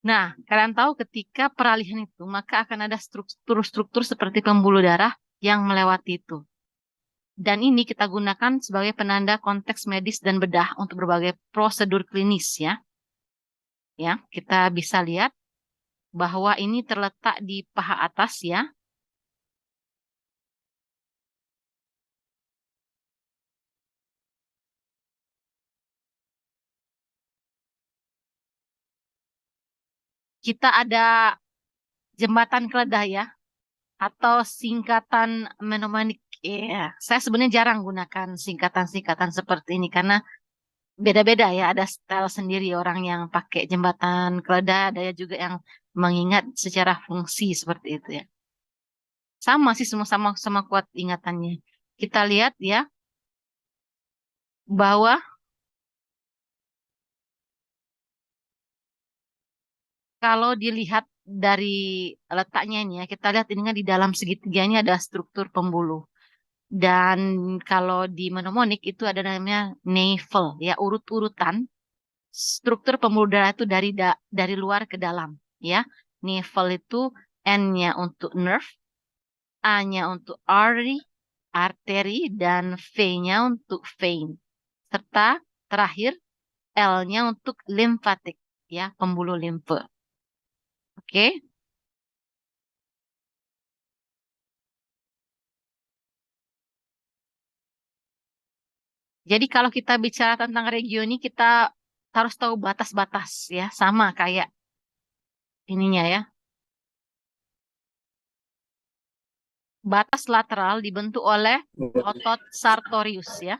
Speaker 1: Nah, kalian tahu ketika peralihan itu, maka akan ada struktur-struktur seperti pembuluh darah yang melewati itu. Dan ini kita gunakan sebagai penanda konteks medis dan bedah untuk berbagai prosedur klinis ya. Ya, kita bisa lihat bahwa ini terletak di paha atas ya. Kita ada jembatan keledai ya, atau singkatan mnemonic. Ya, saya sebenarnya jarang gunakan singkatan-singkatan seperti ini karena beda-beda ya, ada style sendiri orang yang pakai jembatan keledai, ada juga yang mengingat secara fungsi seperti itu ya. Sama sih, semua sama kuat ingatannya. Kita lihat ya, bahwa kalau dilihat dari letaknya ini ya, kita lihat ini kan di dalam segitiga ini ada struktur pembuluh. Dan kalau di mnemonik itu ada namanya navel, ya urut-urutan struktur pembuluh darah itu dari luar ke dalam, ya. Navel itu N-nya untuk nerve, A-nya untuk arteri, dan V-nya untuk vein. Serta terakhir L-nya untuk limfatik, ya, pembuluh limfe. Oke. Jadi kalau kita bicara tentang regio ini, kita harus tahu batas-batas ya, sama kayak ininya ya. Batas lateral dibentuk oleh otot sartorius ya.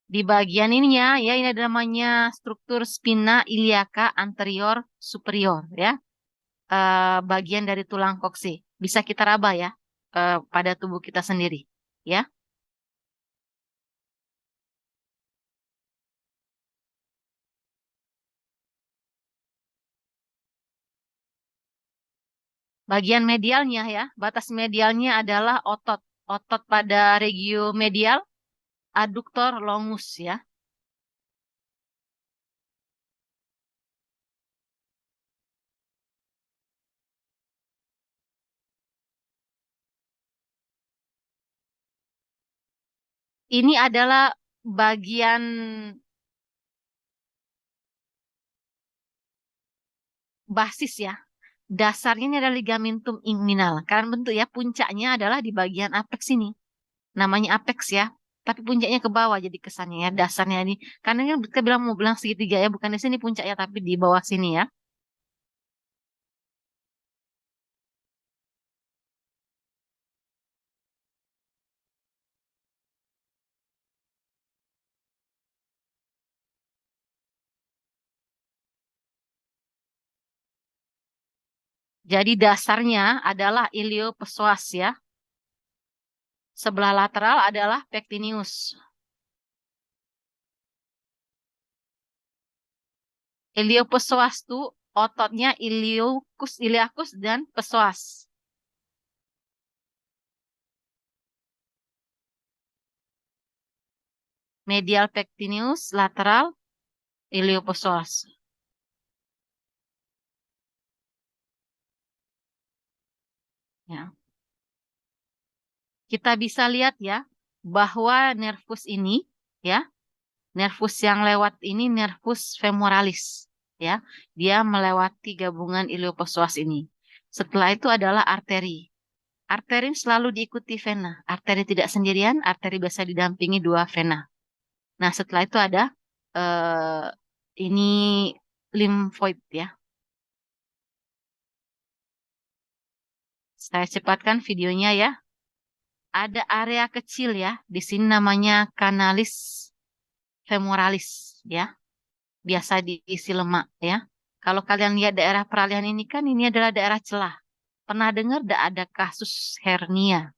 Speaker 1: Di bagian ininya ya, ini ada namanya struktur spina iliaca anterior superior ya. Bagian dari tulang koksi. Bisa kita raba ya pada tubuh kita sendiri ya. Bagian medialnya ya, batas medialnya adalah otot. Otot pada regio medial, adductor longus ya. Ini adalah bagian basis ya. Dasarnya ini adalah ligamentum inguinal. Karena bentuk ya, puncaknya adalah di bagian apex ini. Namanya apex ya. Tapi puncaknya ke bawah jadi kesannya ya. Dasarnya ini. Karena ini kita mau bilang segitiga ya. Bukan di sini puncaknya tapi di bawah sini ya. Jadi dasarnya adalah iliopsoas ya. Sebelah lateral adalah pectineus. Iliopsoas itu ototnya iliacus dan psoas. Medial pectineus, lateral iliopsoas. Ya. Kita bisa lihat ya bahwa nervus ini ya, nervus yang lewat ini nervus femoralis ya. Dia melewati gabungan iliopsoas ini. Setelah itu adalah arteri. Arteri selalu diikuti vena. Arteri tidak sendirian, arteri biasa didampingi dua vena. Nah, setelah itu ada ini limfoid ya. Saya cepatkan videonya ya. Ada area kecil ya. Di sini namanya kanalis femoralis ya. Biasa diisi lemak ya. Kalau kalian lihat daerah peralihan ini kan ini adalah daerah celah. Pernah dengar tidak ada kasus hernia?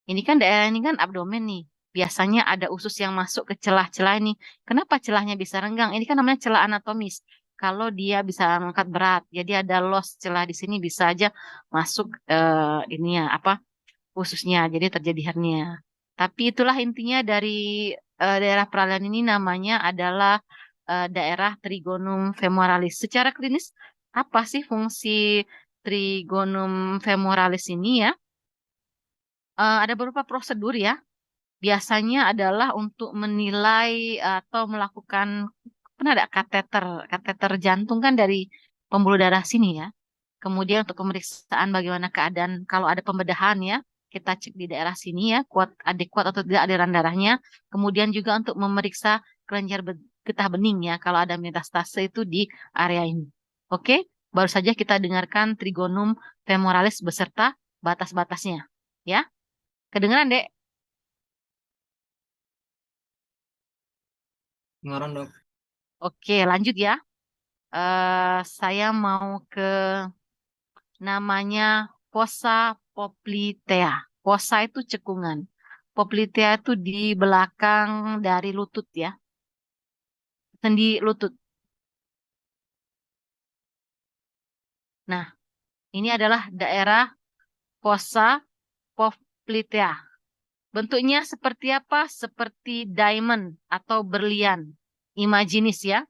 Speaker 1: Ini kan daerah ini kan abdomen nih. Biasanya ada usus yang masuk ke celah-celah ini. Kenapa celahnya bisa renggang? Ini kan namanya celah anatomis. Kalau dia bisa mengangkat berat, jadi ada loss celah di sini bisa aja masuk ini ya apa ususnya. Jadi terjadi hernia. Tapi itulah intinya dari daerah peralihan ini namanya adalah daerah trigonum femoralis. Secara klinis apa sih fungsi trigonum femoralis ini ya? Ada beberapa prosedur ya. Biasanya adalah untuk menilai atau melakukan pernah ada kateter jantung kan dari pembuluh darah sini ya. Kemudian untuk pemeriksaan bagaimana keadaan kalau ada pembedahan ya, kita cek di daerah sini ya, kuat atau tidak aliran darahnya. Kemudian juga untuk memeriksa kelenjar getah bening ya, kalau ada metastase itu di area ini. Oke, baru saja kita dengarkan trigonum femoralis beserta batas-batasnya ya. Kedengaran, Dek?
Speaker 4: Dengaran dok.
Speaker 1: Oke, lanjut ya. Saya mau ke namanya fossa poplitea. Fossa itu cekungan. Poplitea itu di belakang dari lutut ya. Sendi lutut. Nah, ini adalah daerah fossa poplitea. Bentuknya seperti apa? Seperti diamond atau berlian. Imajinis ya.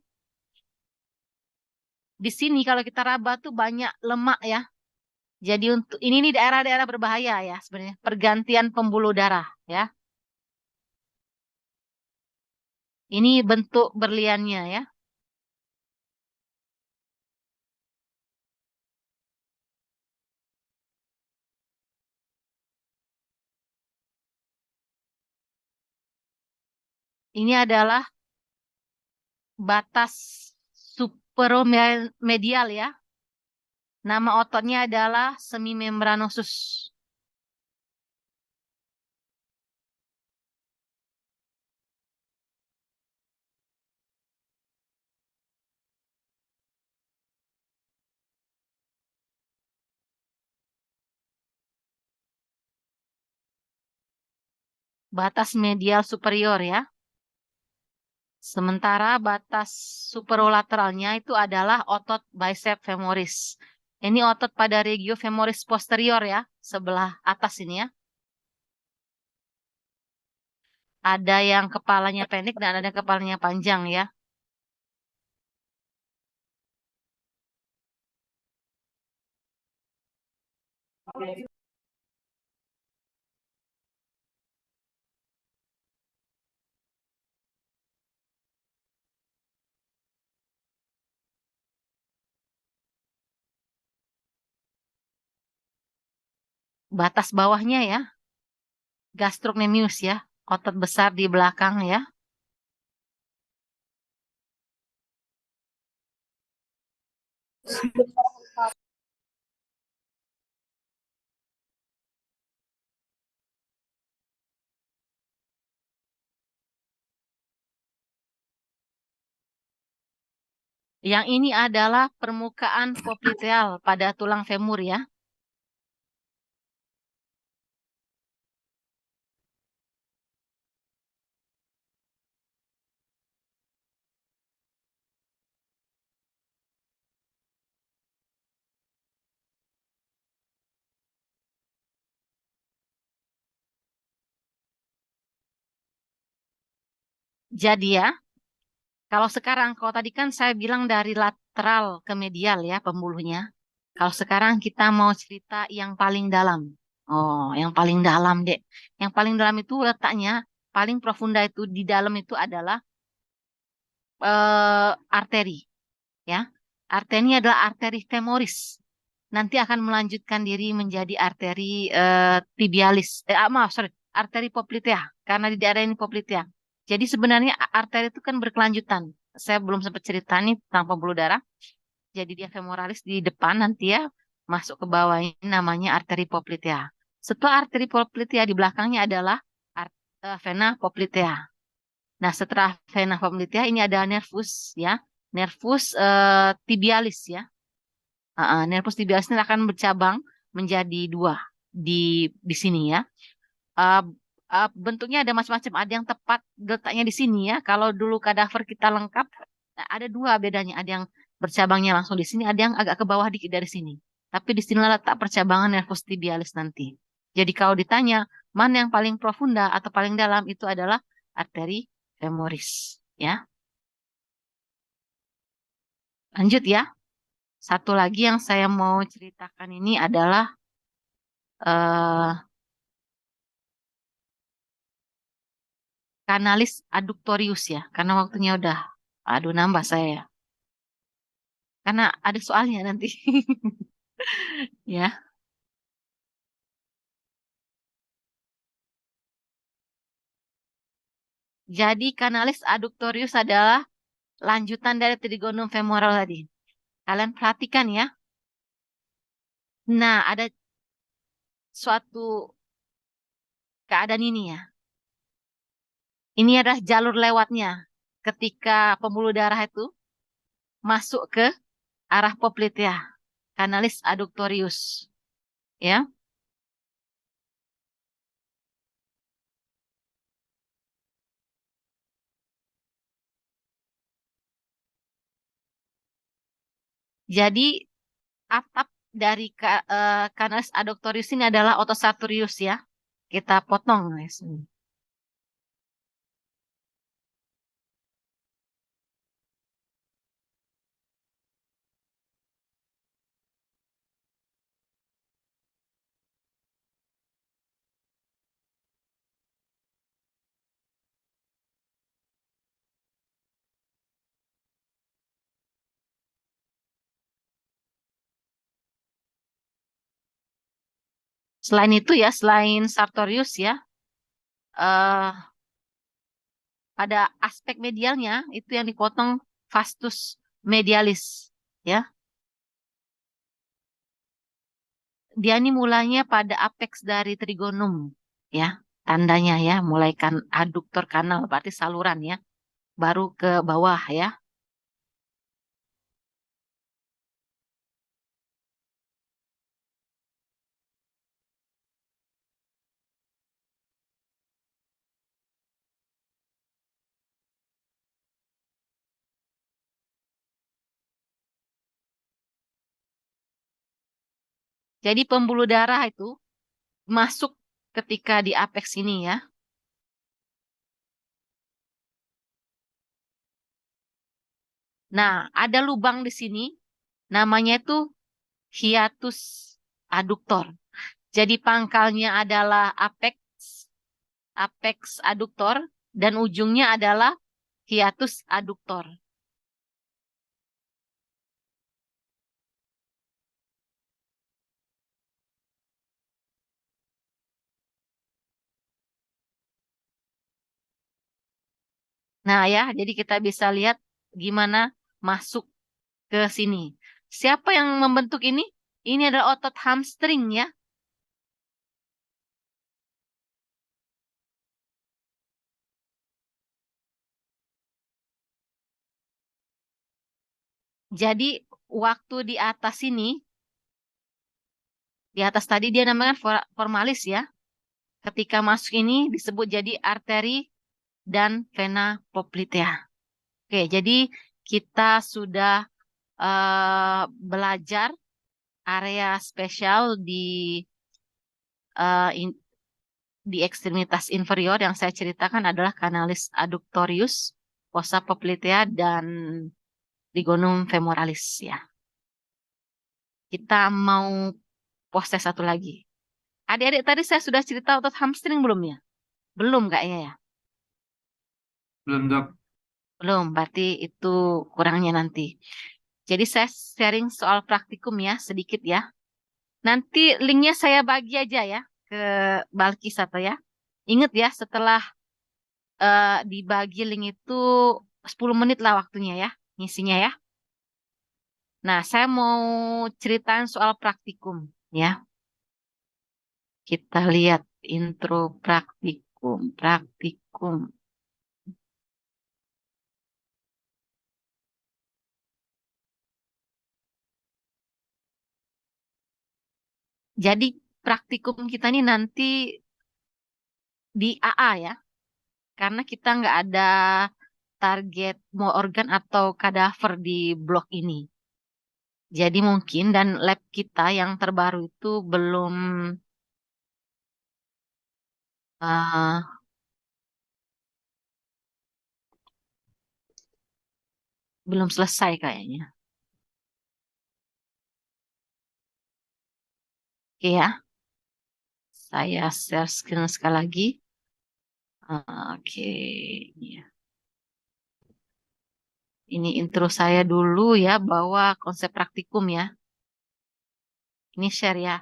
Speaker 1: Di sini kalau kita raba tuh banyak lemak ya. Jadi untuk ini nih daerah-daerah berbahaya ya sebenarnya. Pergantian pembuluh darah ya. Ini bentuk berliannya ya. Ini adalah batas superomedial ya. Nama ototnya adalah semimembranosus. Batas medial superior ya. Sementara batas superolateralnya itu adalah otot bicep femoris. Ini otot pada regio femoris posterior ya, sebelah atas ini ya. Ada yang kepalanya pendek dan ada yang kepalanya panjang ya. Batas bawahnya ya, gastrocnemius ya, otot besar di belakang ya. Yang ini adalah permukaan popliteal pada tulang femur ya. Jadi ya, kalau sekarang, kalau tadi kan saya bilang dari lateral ke medial ya pembuluhnya. Kalau sekarang kita mau cerita yang paling dalam. Oh, yang paling dalam, Dek. Yang paling dalam itu letaknya, paling profunda itu di dalam itu adalah arteri. Ya, arteri adalah arteri femoris. Nanti akan melanjutkan diri menjadi arteri tibialis. Maaf, sorry, arteri poplitea. Karena di daerah ini poplitea. Jadi sebenarnya arteri itu kan berkelanjutan. Saya belum sempat cerita nih tentang pembuluh darah. Jadi dia femoralis di depan nanti ya masuk ke bawah ini namanya arteri poplitea. Setelah arteri poplitea di belakangnya adalah vena poplitea. Nah, setelah vena poplitea ini ada nervus ya. Nervus tibialis ya. Nervus tibialis ini akan bercabang menjadi dua di sini ya. Uh, Bentuknya ada macam-macam. Ada yang tepat letaknya di sini ya. Kalau dulu kadaver kita lengkap, nah, ada dua bedanya. Ada yang bercabangnya langsung di sini, ada yang agak ke bawah dikit dari sini. Tapi di sini letak percabangan nervus tibialis nanti. Jadi kalau ditanya mana yang paling profunda atau paling dalam itu adalah arteri femoris ya. Lanjut ya. Satu lagi yang saya mau ceritakan ini adalah kanalis adductorius ya. Karena waktunya udah, aduh nambah saya ya. Karena ada soalnya nanti. Ya. Jadi kanalis adductorius adalah lanjutan dari trigonum femoral tadi. Kalian perhatikan ya. Nah, ada suatu keadaan ini ya. Ini adalah jalur lewatnya ketika pembuluh darah itu masuk ke arah poplitea, kanalis adductorius. Ya. Jadi atap dari Canalis adductorius ini adalah Otosartorius ya. Kita potong guys. Selain itu ya, selain Sartorius ya, eh pada aspek medialnya itu yang dipotong vastus medialis ya. Dia ini mulanya pada apex dari trigonum ya, tandanya ya, mulai kan aduktor kanal berarti saluran ya, baru ke bawah ya. Jadi pembuluh darah itu masuk ketika di apex ini ya. Nah, ada lubang di sini, namanya itu hiatus aduktor. Jadi pangkalnya adalah apex aduktor, dan ujungnya adalah hiatus aduktor. Nah ya, jadi kita bisa lihat gimana masuk ke sini. Siapa yang membentuk ini? Ini adalah otot hamstring ya. Jadi waktu di atas ini, di atas tadi dia namanya formalis ya. Ketika masuk ini disebut jadi arteri dan vena poplitea. Oke, jadi kita sudah belajar area spesial eh, in- di ekstremitas inferior yang saya ceritakan adalah canalis adductorius, fossa poplitea, dan trigonum femoralis ya. Kita mau pose satu lagi. Adik-adik tadi saya sudah cerita otot hamstring belum ya? Belum kayaknya ya?
Speaker 4: Belum, Dok.
Speaker 1: Belum, berarti itu kurangnya nanti. Jadi saya sharing soal praktikum ya, sedikit ya. Nanti linknya saya bagi aja ya ke Balkis atau ya. Ingat ya, setelah dibagi link itu 10 menit lah waktunya ya, ngisinya ya. Nah, saya mau ceritain soal praktikum ya. Kita lihat intro praktikum. Jadi praktikum kita ini nanti di AA ya, karena kita nggak ada target mau organ atau kadaver di blok ini. Jadi mungkin dan lab kita yang terbaru itu eh, belum selesai kayaknya. Oke ya, saya share screen sekali lagi. Oke, ini ya. Ini intro saya dulu ya, bahwa konsep praktikum ya. Ini share ya.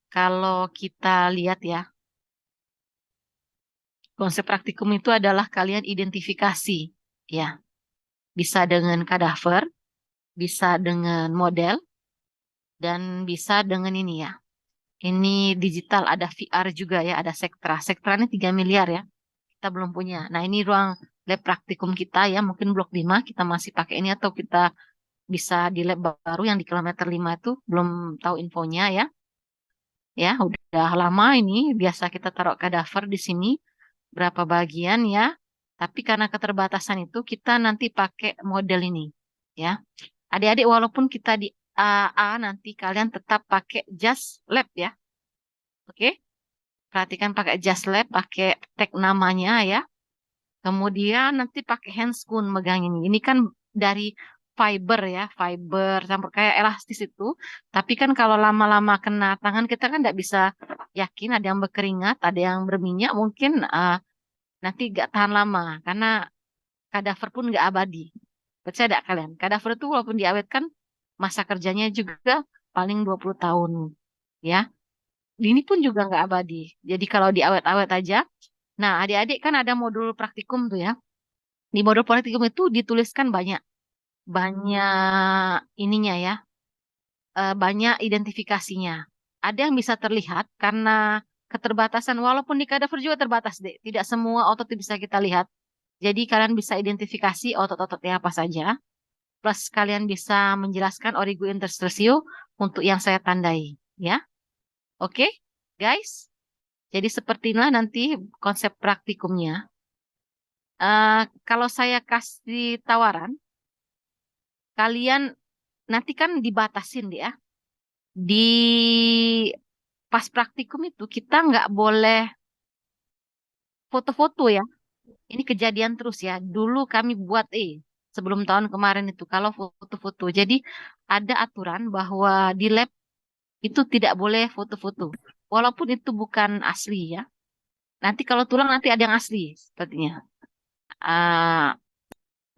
Speaker 1: Kalau kita lihat ya, konsep praktikum itu adalah kalian identifikasi ya. Bisa dengan kadaver, bisa dengan model, dan bisa dengan ini ya. Ini digital, ada VR juga ya, ada Sektra. Sektra ini 3 miliar ya. Kita belum punya. Nah, ini ruang lab praktikum kita ya, mungkin blok 5 kita masih pakai ini atau kita bisa di lab baru yang di kilometer 5 itu belum tahu infonya ya. Ya, udah lama ini biasa kita taruh kadaver di sini berapa bagian ya. Tapi karena keterbatasan itu kita nanti pakai model ini ya. Adik-adik walaupun kita di A nanti kalian tetap pakai jas lab ya. Oke? Perhatikan pakai jas lab, pakai tag namanya ya. Kemudian nanti pakai handscoon megang ini. Ini kan dari fiber ya, fiber campur kayak elastis itu. Tapi kan kalau lama-lama kena tangan kita kan nggak bisa yakin, ada yang berkeringat, ada yang berminyak, mungkin nanti nggak tahan lama karena kadaver pun nggak abadi. Percaya nggak kalian? Kadaver itu walaupun diawetkan masa kerjanya juga paling 20 tahun ya. Ini pun juga nggak abadi. Jadi kalau diawet-awet aja. Nah, adik-adik kan ada modul praktikum tuh ya. Di modul praktikum itu dituliskan banyak ininya ya, banyak identifikasinya. Ada yang bisa terlihat karena keterbatasan, walaupun di kadaver juga terbatas deh. Tidak semua otot bisa kita lihat. Jadi kalian bisa identifikasi otot-ototnya apa saja. Plus kalian bisa menjelaskan origo interstitio untuk yang saya tandai. Ya, oke, guys. Jadi seperti inilah nanti konsep praktikumnya. Kalau saya kasih tawaran, kalian nanti kan dibatasin ya. Di pas praktikum itu kita nggak boleh foto-foto ya. Ini kejadian terus ya. Dulu kami buat sebelum tahun kemarin itu kalau foto-foto. Jadi ada aturan bahwa di lab itu tidak boleh foto-foto. Walaupun itu bukan asli ya. Nanti kalau tulang nanti ada yang asli sepertinya.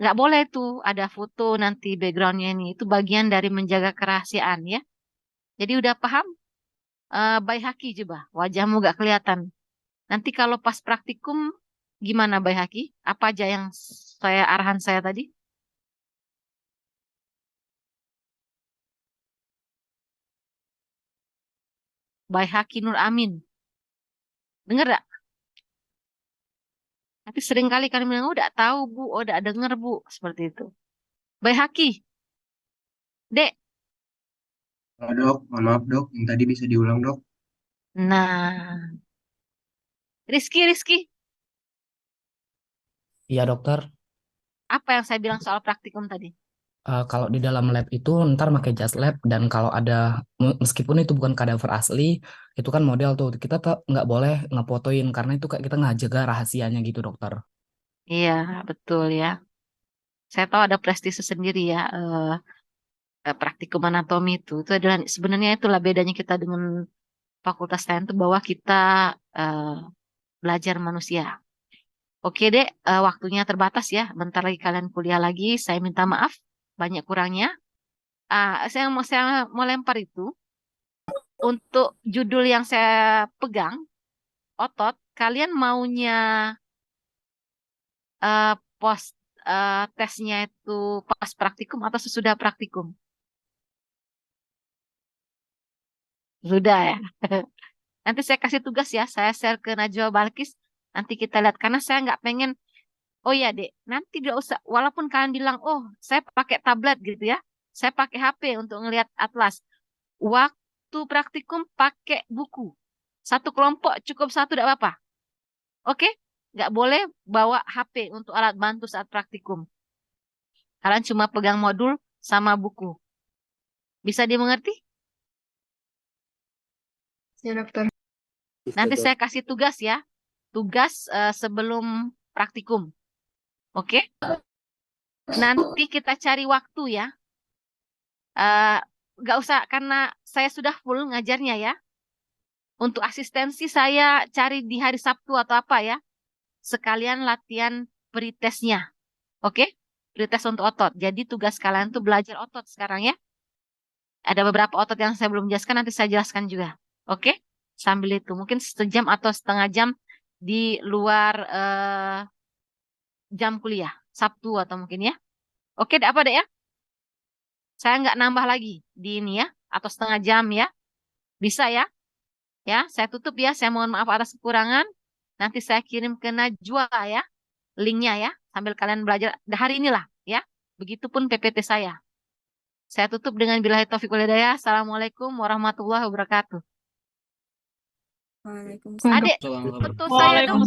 Speaker 1: Nggak boleh tuh ada foto nanti backgroundnya ini. Itu bagian dari menjaga kerahasiaan ya. Jadi udah paham? Baik Haki coba, wajahmu nggak kelihatan. Nanti kalau pas praktikum gimana Baik Haki? Apa aja yang arahan saya tadi? Baik Haki Nur Amin. Dengar gak? Tapi sering kali kalian bilang, oh udah tahu Bu, oh udah denger Bu. Seperti itu. Baik Haki. Dek.
Speaker 6: Dok, mohon maaf dok, yang tadi bisa diulang dok.
Speaker 1: Nah. Rizky.
Speaker 7: Iya dokter.
Speaker 1: Apa yang saya bilang soal praktikum tadi?
Speaker 7: Kalau di dalam lab itu ntar pakai jas lab dan kalau ada meskipun itu bukan kadaver asli itu kan model tuh kita nggak boleh ngefotoin karena itu kayak kita ngejaga rahasianya gitu dokter.
Speaker 1: Iya betul ya. Saya tahu ada prestise sendiri ya. Praktikum anatomi itu adalah sebenarnya itulah bedanya kita dengan fakultas lain itu bahwa kita belajar manusia. Oke dek, waktunya terbatas ya. Bentar lagi kalian kuliah lagi. Saya minta maaf banyak kurangnya. Saya mau lempar itu untuk judul yang saya pegang otot. Kalian maunya post tesnya itu pas praktikum atau sesudah praktikum? Sudah ya. Nanti saya kasih tugas ya. Saya share ke Najwa Balkis. Nanti kita lihat karena saya nggak pengen. Oh ya dek, nanti tidak usah. Walaupun kalian bilang, oh saya pakai tablet gitu ya. Saya pakai HP untuk ngelihat atlas. Waktu praktikum pakai buku. Satu kelompok cukup satu tidak apa-apa. Oke? Nggak boleh bawa HP untuk alat bantu saat praktikum. Kalian cuma pegang modul sama buku. Bisa dimengerti?
Speaker 8: Ya dokter.
Speaker 1: Nanti saya kasih tugas ya. Tugas sebelum praktikum. Oke? Nanti kita cari waktu ya. Nggak usah karena saya sudah full ngajarnya ya. Untuk asistensi saya cari di hari Sabtu atau apa ya. Sekalian latihan pretestnya. Oke? Pretest untuk otot. Jadi tugas kalian tuh belajar otot sekarang ya. Ada beberapa otot yang saya belum jelaskan, nanti saya jelaskan juga. Oke? Sambil itu. Mungkin sejam atau setengah jam di luar jam kuliah. Sabtu atau mungkin ya. Oke, apa deh ya? Saya nggak nambah lagi di ini ya. Atau setengah jam ya. Bisa ya? Ya, saya tutup ya. Saya mohon maaf atas kekurangan. Nanti saya kirim ke Najwa ya. Linknya ya. Sambil kalian belajar hari inilah ya. Begitupun PPT saya. Saya tutup dengan billahi taufiq wal hidayah. Assalamualaikum warahmatullahi wabarakatuh.
Speaker 8: Waalaikumsalam.
Speaker 1: Adik, foto saya dong.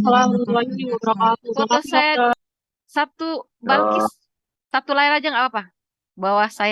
Speaker 1: Foto saya satu Balkis, satu layar aja nggak apa-apa. Bahwa saya